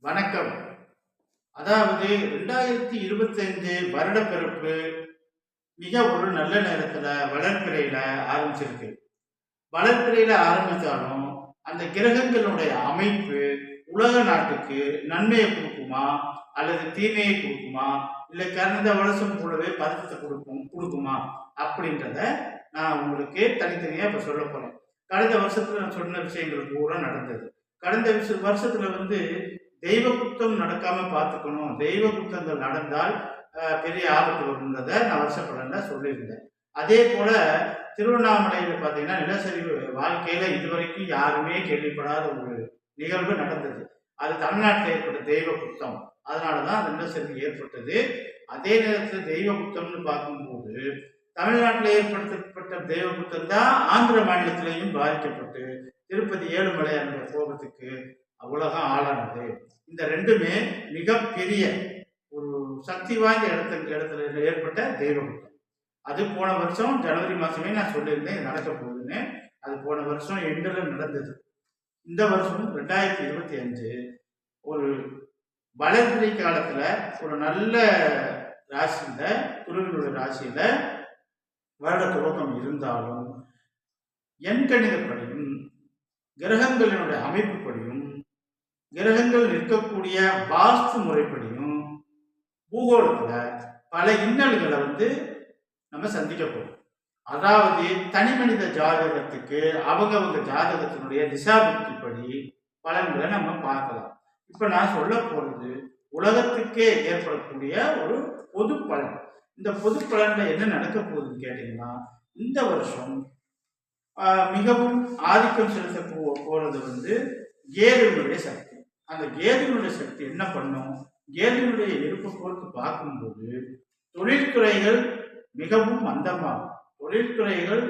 வணக்கம். அதாவது 2025 வருடப்பிறப்பு மிக ஒரு நல்ல நேரத்துல வளர்பிறையில ஆரம்பிச்சிருக்கு. வளர்பிறையில ஆரம்பித்தாலும் அந்த கிரகங்களுடைய அமைப்பு உலக நாட்டுக்கு நன்மையை கொடுக்குமா அல்லது தீமையை கொடுக்குமா, இல்லை கடந்த வருஷம் போலவே பதற்றத்தை கொடுக்குமா அப்படின்றத நான் உங்களுக்கு தனித்தனியா இப்ப சொல்ல போறேன். கடந்த வருஷத்துல நான் சொன்ன விஷயங்கள் பூரா நடந்தது. கடந்த வருஷத்துல தெய்வ குத்தம் நடக்காம பார்த்துக்கணும், தெய்வ குத்தங்கள் நடந்தால் பெரிய ஆபத்து வருன்றதை நான் வருஷ பலன்ல சொல்லியிருந்தேன். அதே போல திருவண்ணாமலையில பார்த்தீங்கன்னா நிலச்சரிவு வாழ்க்கையில இதுவரைக்கும் யாருமே கேள்விப்படாத ஒரு நிகழ்வு நடந்தது. அது தமிழ்நாட்டில் ஏற்பட்ட தெய்வ குத்தம். அதனாலதான் அந்த நிலச்சரிவு ஏற்பட்டது. அதே நேரத்தில் தெய்வ குத்தம்னு பார்க்கும்போது தமிழ்நாட்டில் ஏற்படுத்தப்பட்ட தெய்வ குத்தம் தான் ஆந்திர மாநிலத்திலையும் பாதிக்கப்பட்டு திருப்பதி ஏழுமலையானுடைய கோபத்துக்கு உலகம் ஆளானது. இந்த ரெண்டுமே மிகப்பெரிய ஒரு சக்தி வாய்ந்த இடத்துல ஏற்பட்ட தெய்வ குத்தம். அது போன வருஷம் ஜனவரி மாசமே நான் சொல்லியிருந்தேன் நடக்க போகுதுன்னு. அது போன வருஷம் எண்டில் நடந்தது. இந்த வருஷம் 2025 ஒரு வளர்பிறை காலத்துல ஒரு நல்ல ராசியில குருவினுடைய ராசியில வருட துவக்கம் இருந்தாலும் எண்கணிதப்படியும் கிரகங்களினுடைய அமைப்புப்படியும் கிரகங்கள் நிற்கக்கூடிய வாஸ்து முறைப்படியும் பூகோளத்துல பல இன்னல்களை நம்ம சந்திக்க போறோம். அதாவது தனி மனித ஜாதகத்துக்கு அவங்க ஜாதகத்தினுடைய திசாபுத்திப்படி பலன்களை நம்ம பார்க்கலாம். இப்ப நான் சொல்ல போறது உலகத்துக்கே ஏற்படக்கூடிய ஒரு பொது பலன். இந்த பொது பலன்ல என்ன நடக்க போகுதுன்னு கேட்டீங்கன்னா, இந்த வருஷம் மிகவும் ஆதிக்கம் செலுத்த போறது கேதுவினுடைய சக்தி. அந்த கேதுவினுடைய சக்தி என்ன பண்ணும்? கேதுவினுடைய இருப்பு பொறுத்து பார்க்கும்போது தொழில்துறைகள் மிகவும் மந்தமாகும், தொழில்துறைகள்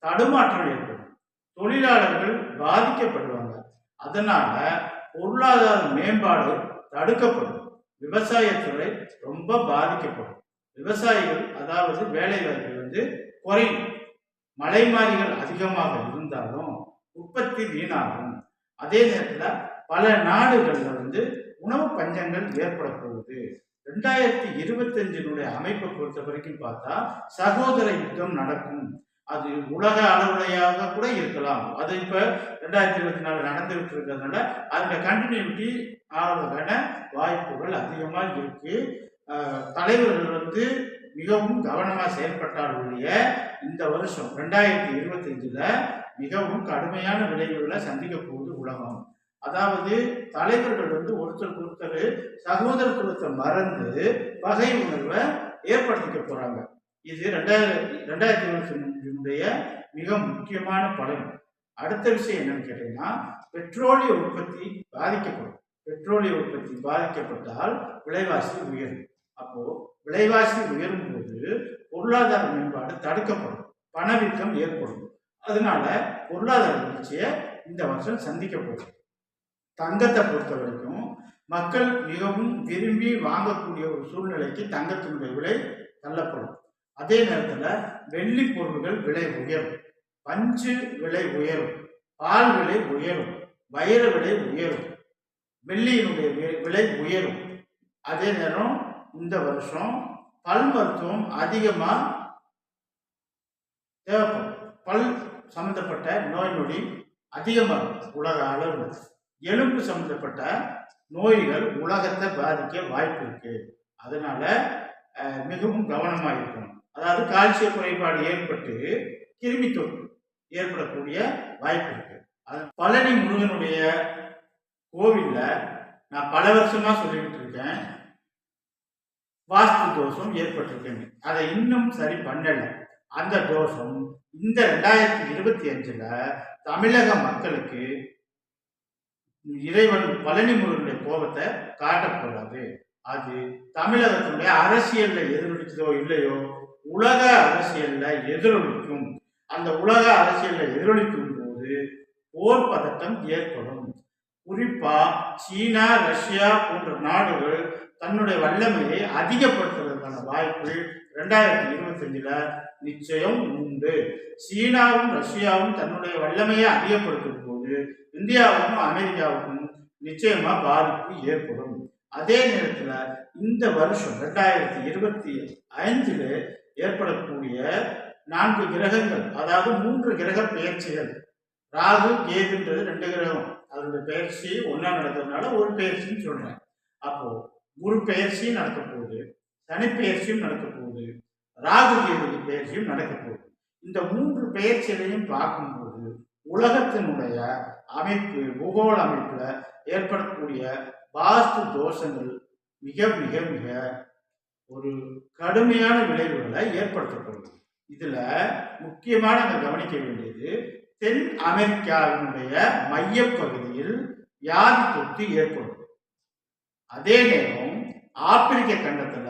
தடுமாற்றம் ஏற்படும், தொழிலாளர்கள் பாதிக்கப்படுவாங்க. அதனால பொருளாதார மேம்பாடு தடுக்கப்படும், விவசாயத்துறை ரொம்ப பாதிக்கப்படும். விவசாயிகள் அதாவது வேலை வாய்ப்பு குறையும். மலைமாறிகள் அதிகமாக இருந்தாலும் உற்பத்தி வீணாகும். அதே நேரத்தில் பல நாடுகள்ல உணவு பஞ்சங்கள் ஏற்பட போகுது. 2025 அமைப்பை பொறுத்த வரைக்கும் பார்த்தா சகோதர யுத்தம் நடக்கும். அது உலக அளவுலையாக கூட இருக்கலாம். அது இப்ப 2024 நடந்துகிட்டு இருக்கிறதுனால அந்த கண்டினியூட்டி ஆகிறதுக்கான வாய்ப்புகள் அதிகமாக இருக்கு. தலைவர்கள் மிகவும் கவனமா செயல்பட்டால் ஒழிய இந்த வருஷம் 2025 மிகவும் கடுமையான விளைவுகளை சந்திக்க போகுது உலகம். அதாவது தலைவர்கள் ஒருத்தருக்கு ஒருத்தர் சகோதரத்துவத்தை மறந்து பகை உணர்வை ஏற்படுத்திக்க போறாங்க. இது 2025 மிக முக்கியமான பலன். அடுத்த விஷயம் என்னன்னு கேட்டீங்கன்னா, பெட்ரோலிய உற்பத்தி பாதிக்கப்படும். பெட்ரோலிய உற்பத்தி பாதிக்கப்பட்டால் விலைவாசி உயரும். அப்போ விலைவாசி உயரும் போது பொருளாதார மேம்பாடு தடுக்கப்படும், பணவீக்கம் ஏற்படும். அதனால பொருளாதார வளர்ச்சியை இந்த வருஷம் சந்திக்க போகும். தங்கத்தை பொறுத்த வரைக்கும் மக்கள் மிகவும் விரும்பி வாங்கக்கூடிய ஒரு சூழ்நிலைக்கு தங்கத்தினுடைய விலை தள்ளப்படும். அதே நேரத்தில் வெள்ளி பொருட்கள் விலை உயரும், பஞ்சு விலை உயரும், பால் விலை உயரும், வைர விலை உயரும், வெள்ளியினுடைய விலை உயரும். அதே நேரம் இந்த வருஷம் பல் மருத்துவம் அதிகமா தேவைப்படும். பல் சம்பந்தப்பட்ட நோய் நொடி அதிகமாக உலக அளவில். எலும்பு சம்பந்தப்பட்ட நோய்கள் உலகத்தை பாதிக்க வாய்ப்பு இருக்கு. அதனால மிகவும் கவனமாக இருக்கணும். அதாவது கால்சிய குறைபாடு ஏற்பட்டு கிருமி தொற்று ஏற்படக்கூடிய வாய்ப்பு இருக்கு. பழனி முருகனுடைய கோவில்ல நான் பல வருஷமா சொல்லிக்கிட்டு இருக்கேன், வாஸ்து தோஷம் ஏற்பட்டிருக்குன்னு. அதை இன்னும் சரி பண்ணல. அந்த தோஷம் இந்த 2025 தமிழக மக்களுக்கு இறைவன் பழனி முருகனுடைய கோபத்தை காட்டக்கூடாது. அது தமிழகத்தினுடைய அரசியல்ல எதிரொலிச்சதோ இல்லையோ, உலக அரசியல்ல எதிரொலிக்கும். அந்த உலக அரசியல்ல எதிரொலிக்கும் போது போர் பதட்டம் ஏற்படும். குறிப்பா சீனா, ரஷ்யா போன்ற நாடுகள் தன்னுடைய வல்லமையை அதிகப்படுத்துவதற்கான வாய்ப்பு 2025 நிச்சயம் உண்டு. சீனாவும் ரஷ்யாவும் தன்னுடைய வல்லமையை அதிகப்படுத்தும் போது இந்தியாவுக்கும் அமெரிக்காவுக்கும் நிச்சயமா பாதிப்பு ஏற்படும். அதே நேரத்துல இந்த வருஷம் 2025 ஏற்படக்கூடிய 4 கிரகங்கள், அதாவது 3 கிரக பெயர்ச்சிகள், ராகு கேதுன்றது 2 கிரகம், அதோட பெயர்ச்சி ஒன்னா நடக்கிறதுனால ஒரு பெயர்ச்சின்னு சொல்றேன். அப்போ குரு பெயர்ச்சியும் நடக்க போகுது, சனி பெயர்ச்சியும் நடக்க போகுது, ராகு கேது பெயர்ச்சியும் நடக்க போகுது. இந்த 3 பெயர்ச்சிகளையும் பார்க்கும்போது உலகத்தினுடைய அமைப்பு, பூகோள அமைப்புல ஏற்படக்கூடிய வாஸ்து தோஷங்கள் மிக மிக மிக ஒரு கடுமையான விளைவுகளை ஏற்படுத்தப்படுது. இதுல முக்கியமான கவனிக்க வேண்டியது, தென் அமெரிக்காவினுடைய மையப்பகுதியில் வியாதி தொத்து ஏற்படும். அதே நேரம் ஆப்பிரிக்க கண்டத்துல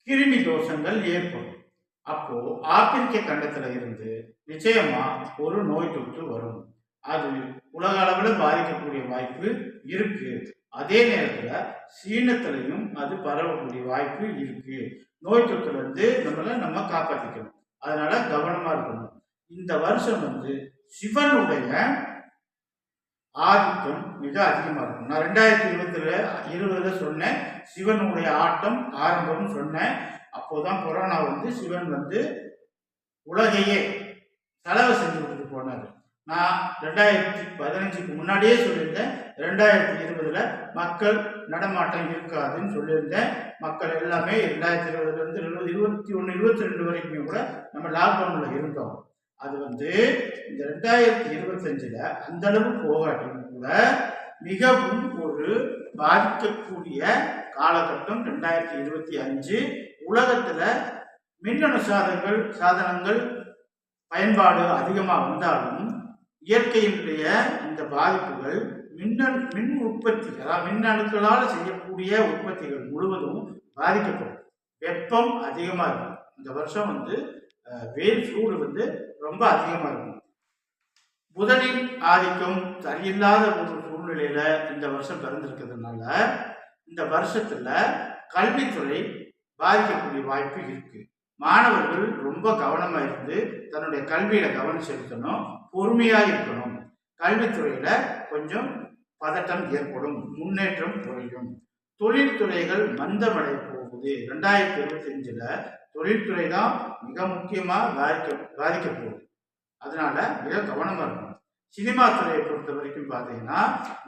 கிருமி தோஷங்கள் ஏற்படும். அப்போ ஆப்பிரிக்க கண்டத்துல இருந்து நிச்சயமா ஒரு நோய் தொற்று வரும். அது உலக அளவில் பாதிக்கக்கூடிய வாய்ப்பு இருக்கு. அதே நேரத்துல சீனத்திலையும் அது பரவக்கூடிய வாய்ப்பு இருக்கு. நோய் தொற்றுல இருந்து நம்ம காப்பாற்றிக்கணும். அதனால கவனமா இருக்கணும். இந்த வருஷம் சிவனுடைய ஆதிக்கம் மிக அதிகமா இருக்கும். நான் 2020 சொன்னேன், சிவனுடைய ஆட்டம் ஆரம்பம் சொன்னேன். அப்போதான் கொரோனா சிவன் உலகையே செலவு செஞ்சு கொடுத்துட்டு போனாரு. நான் 2015க்கு முன்னாடியே சொல்லியிருந்தேன், 2020 மக்கள் நடமாட்டம் இருக்காதுன்னு சொல்லியிருந்தேன். மக்கள் எல்லாமே 2020 21 22 வரைக்குமே கூட நம்ம லாக்டவுன்ல இருந்தோம். அது இந்த 2025 அந்த அளவு போகாட்டியும் கூட மிகவும் ஒரு பாதிக்கக்கூடிய காலகட்டம் 2025. உலகத்துல மின்னணு சாதனங்கள் பயன்பாடு அதிகமாக வந்தாலும் இயற்கையினுடைய இந்த பாதிப்புகள் மின் உற்பத்தி, அதாவது மின்னணுக்களால் செய்யக்கூடிய உற்பத்திகள் முழுவதும் பாதிக்கப்படும். வெப்பம் அதிகமாக இருக்கும். இந்த வருஷம் வெயில் சூடு ரொம்ப அதிகமாக இருக்கும். புதனின் ஆதிக்கம் சரியில்லாத ஒரு சூழ்நிலையில இந்த வருஷம் பிறந்திருக்கிறதுனால இந்த வருஷத்துல கல்வித்துறை பாதிக்கக்கூடிய வாய்ப்பு இருக்கு. மாணவர்கள் ரொம்ப கவனமா இருந்து தன்னுடைய கல்வியில கவனம் செலுத்தணும், பொறுமையா இருக்கணும். கல்வித்துறையில கொஞ்சம் பதட்டம் ஏற்படும், முன்னேற்றம் குறையும். தொழில்துறைகள் மந்தமடை போகுது. 2025 தொழில்துறை தான் மிக முக்கியமா பாதிக்க போகுது. அதனால மிக கவனமா இருக்கணும். சினிமா துறையை பொறுத்த வரைக்கும் பார்த்தீங்கன்னா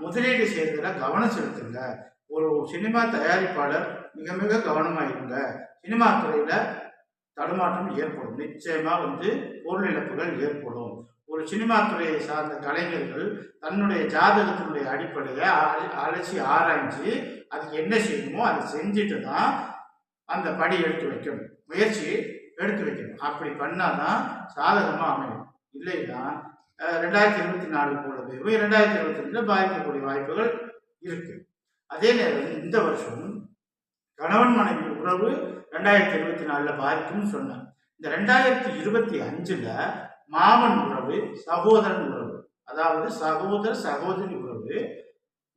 முதலீடு செய்யறதுல கவனம் செலுத்துங்க. ஒரு சினிமா தயாரிப்பாளர் மிக மிக கவனமா இருங்க. சினிமா துறையில தடுமாற்றம் ஏற்படும். நிச்சயமா பொருள் இழப்புகள் ஏற்படும். ஒரு சினிமா துறையை சார்ந்த கலைஞர்கள் தன்னுடைய ஜாதகத்தினுடைய அடிப்படையை அலசி ஆராய்ச்சி அதுக்கு என்ன செய்யணுமோ அதை செஞ்சுட்டு தான் அந்த படி எடுத்து வைக்கணும், முயற்சி எடுத்து வைக்கணும். அப்படி பண்ணாதான் சாதகமா அமையும். இல்லைன்னா 2024 போலவே 2025 பாதிக்கக்கூடிய வாய்ப்புகள் இருக்கு. அதே நேரம் இந்த வருஷம் கணவன் மனைவி உறவு 2024 பாதிக்கும்னு சொன்னேன். இந்த 2025 மாமன் உறவு, சகோதரன் உறவு, அதாவது சகோதர சகோதரி உறவு,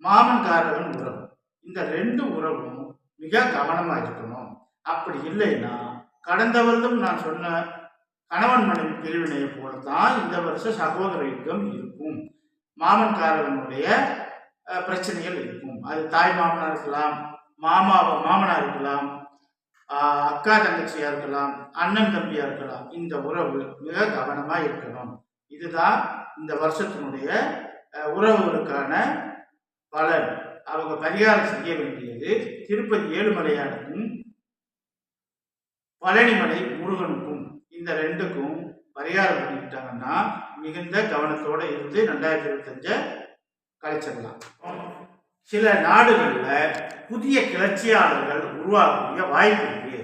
மாமன் காரகன் உறவு, இந்த 2 உறவும் மிக கவனமா இருக்கணும். அப்படி இல்லைன்னா கடந்த வருடம் நான் சொன்ன கணவன் மனைவி பிரிவினையை போலத்தான் இந்த வருஷம் சகோதர யுத்தம் இருக்கும். மாமன் காரகனுடைய பிரச்சனைகள் இருக்கும். அது தாய் மாமனா இருக்கலாம், மாமனா இருக்கலாம், அக்கா தங்கச்சியா இருக்கலாம், அண்ணன் தம்பியா இருக்கலாம். இந்த உறவு மிக கவனமா இருக்கணும். இதுதான் இந்த வருஷத்தினுடைய உறவுகளுக்கான பலன். அவங்க பரிகாரம் செய்ய வேண்டியது திருப்பதி ஏழுமலையானுக்கும் பழனிமலை முருகனுக்கும், இந்த 2க்கும் பரிகாரம் பண்ணிக்கிட்டாங்கன்னா மிகுந்த கவனத்தோட இருந்து 2025 கழிச்சிடலாம். சில நாடுகள்ல புதிய கிளர்ச்சியாளர்கள் உருவாகக்கூடிய வாய்ப்பு இருக்கு.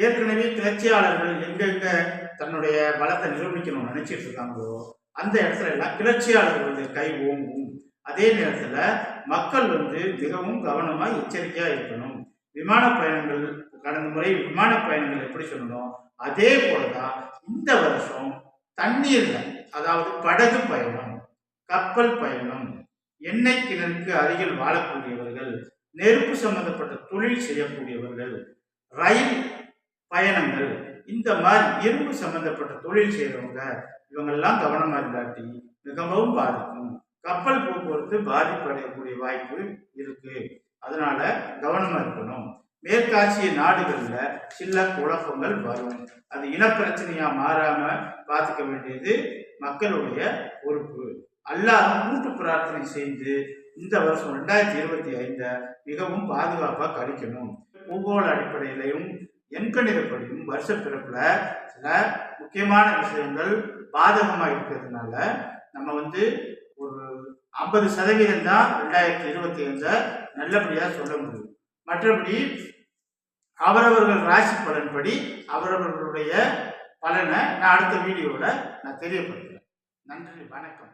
ஏற்கனவே கிளர்ச்சியாளர்கள் எங்கெங்க தன்னுடைய பலத்தை நிரூபிக்கணும்னு நினைச்சிட்டு இருக்காங்களோ அந்த இடத்துல எல்லாம் கிளர்ச்சியாளர்களுடைய கை ஓங்கும். அதே நேரத்துல மக்கள் மிகவும் கவனமா எச்சரிக்கையா இருக்கணும். விமான பயணங்கள், கடந்த முறை விமான பயணங்கள் எப்படி சொல்லணும் அதே போலதான் இந்த வருஷம் தண்ணீர்ல, அதாவது படகு பயணம், கப்பல் பயணம், எண்ணெய் கிணறுக்கு அருகில் வாழக்கூடியவர்கள், நெருப்பு சம்பந்தப்பட்ட தொழில் செய்யக்கூடியவர்கள், ரயில் பயணங்கள், இந்த மாதிரி இரும்பு சம்பந்தப்பட்ட தொழில் செய்யறவங்க இவங்கெல்லாம் கவனமா இல்லாட்டி மிகவும் பாதிக்கும். கப்பல் போக்குவரத்து பாதிப்படையக்கூடிய வாய்ப்பு இருக்கு. அதனால கவனமா இருக்கணும். மேற்காசிய நாடுகள்ல சில குழப்பங்கள் வரும். அது இனப்பிரச்சனையா மாறாம பார்த்துக்க வேண்டியது மக்களுடைய பொறுப்பு. எல்லாரும் கூட்டு பிரார்த்தனை செய்து இந்த வருஷம் 2025 மிகவும் பாதுகாப்பா கழிக்கணும். பூகோள அடிப்படையிலையும் எண்கணிதப்படியும் வருஷ பிறப்புல சில முக்கியமான விஷயங்கள் பாதகமா இருக்கிறதுனால நம்ம ஒரு 50% தான் 2025 நல்லபடியா சொல்ல முடியும். மற்றபடி அவரவர்கள் ராசி பலன்படி அவரவர்களுடைய பலனை நான் அடுத்த வீடியோவில் நான் தெரியப்படுத்துறேன். நன்றி, வணக்கம்.